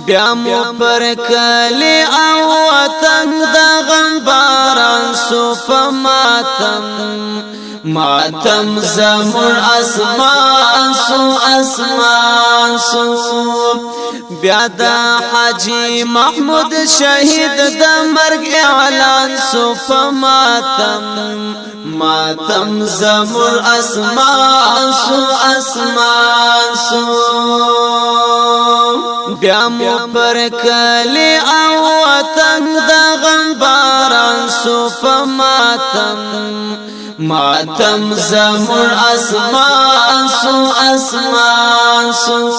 بیا مو پر کلی او وطن دا غم باران سو فماتم ماتم زمون اسمان سو اسمان سو بیا دا حاجی محمود شهید دا مرگ اعلان سو فماتم ماتم زمون اسمان سو اسمان سو بیا مو پر کلی او وطن دا غم باران سو فماتم ماتم زمون اسمان سو اسمان سو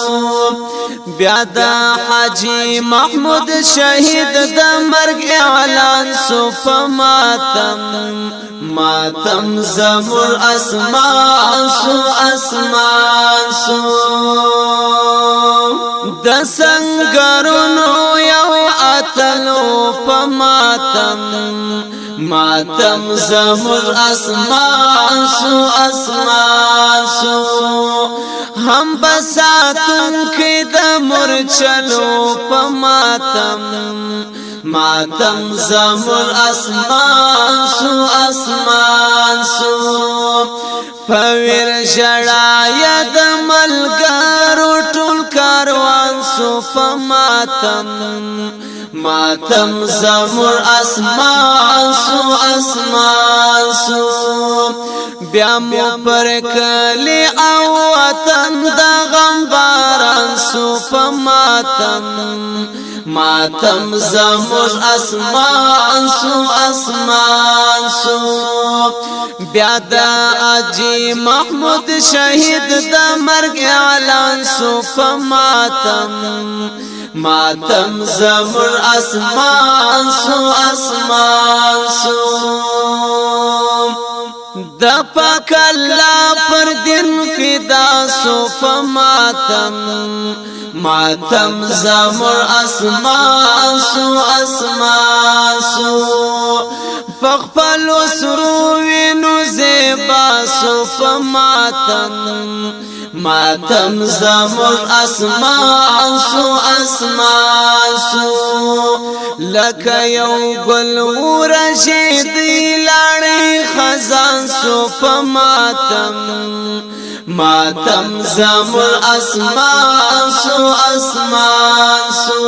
بیا دا حاجی محمود شهید دا مرگ اعلان سو فماتم ماتم زمون اسمان سو اسمان سو د سنگرونو یو اتلو پماتم ماتم زمون اسمان سو اسمان سو هم بساتن کی د مرچلو پماتم ماتم زمون اسمان سو اسمان سو پویر جڑا ید ملګرو ټول کاروان سو فماتم ماتم زمون اسمان سو اسمان سو بیا مو پر کلی او وطن دا غم باران سو فماتم ماتم زمون اسمان سو اسمان سو بیا دا حاجی محمود شهید دا مرگ اعلان سو فماتم ماتم زمون اسمان سو اسمان سو دا پاک اللہ پر دن فدا سو فماتم ماتم زمون اسمان سو اسمان سو پخپلو سروینو زیبا سو فماتم ماتم زمون اسمان سو اسمان سو لکه یو گل ورشیدی لاړی خزان سو فماتم ماتم زمون اسمان سو اسمان سو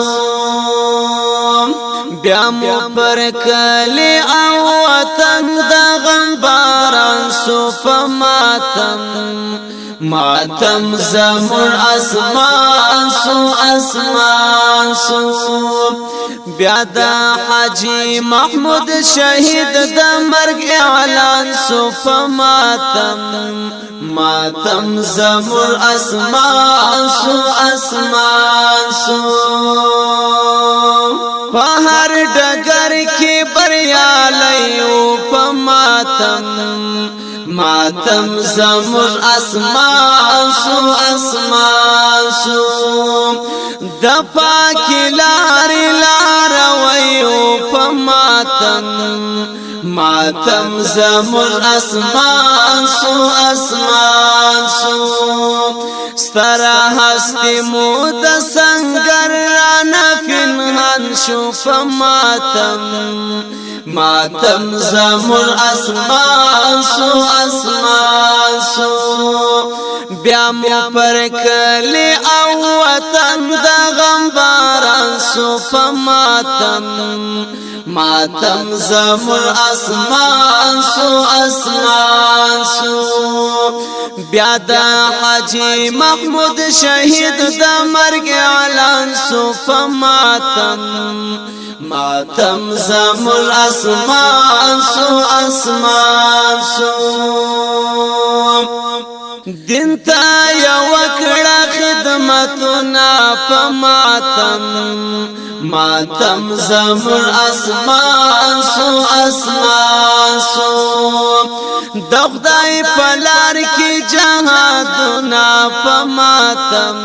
بیا مو پر کلی او وطن دا غم باران سو فماتم ماتم زمون اسمان سو اسمان سو بیا دا حاجی محمود شهید دا مرگ اعلان سو فماتم ماتم زمون اسمان سو اسمان سو پہر ڈگر کی بریالیو پماتم ماتم زمون اسمان سو اسمان سو دپا کی لاری لارویو پماتم ماتم زمون اسمان سو اسمان سو سترا هستی مود سنگر رانا فنهان شو فماتم ماتم زمون اسمان سو اسمان سو بیا مو پر کلی او وطن دا غم باران سو فماتم ماتم زمون اسمان سو اسمان سو بیا دا حاجی محمود شهید دا مرگ اعلان سو فماتم ماتم زمون اسمان سو اسمان سو دین تا یو کړه خدمتنا پماتم ماتم زمون اسمان سو اسمان سو د خدای په لار کې جهادنا پماتم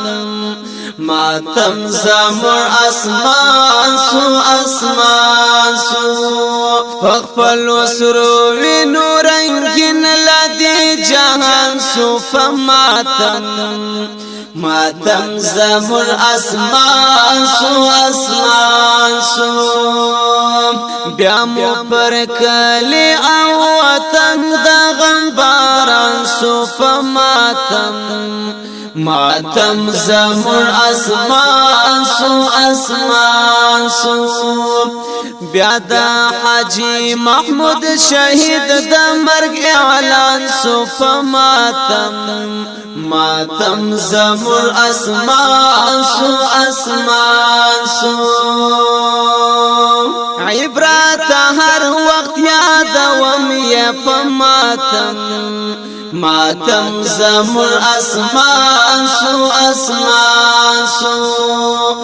ماتم زمون اسمان سو اسمان سو خپل وسرو وینو رنگین لدی جهان سو فماتم ماتم زمون اسمان سو بیا مو پر کلی او وطن دا غم باران سو فماتم ماتم زمر اسمان سو اسمان سو بیا دا حاجی محمود شهید دا مرگ اعلان سو فماتم ماتم زمر اسمان سو اسمان سو عبرت هر وقت یادوم یا پماتم ماتم زمر اسمان سو اسمان سو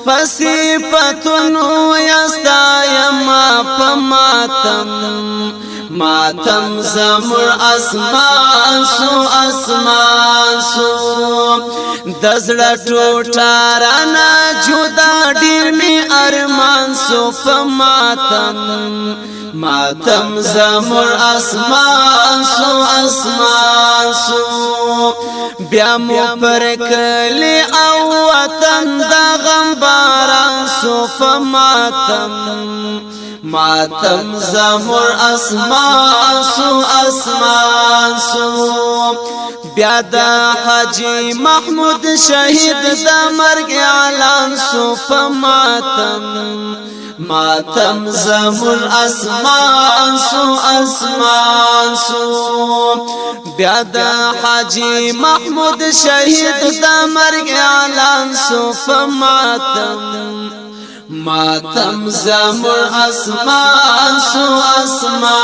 فصیفتنو یستا یما پماتم ماتم زمر اسمان سو اسمان سو دزړه ټوټه رانا جدا ډیر می ارمان سو فماتم ماتم زمر اسمان سو اسمان سو بیا مو پر کلی او وطن دا غم باران سو فماتم ماتم زمر اسمان سو اسمان سو بیا دا حاجی محمود شهید دا مرگ اعلان سو فماتم ماتم زمر اسمان سو اسمان سو بیا دا حاجی محمود شهید دا مرگ اعلان سو فماتم ماتم زمر اسمان سو اسمان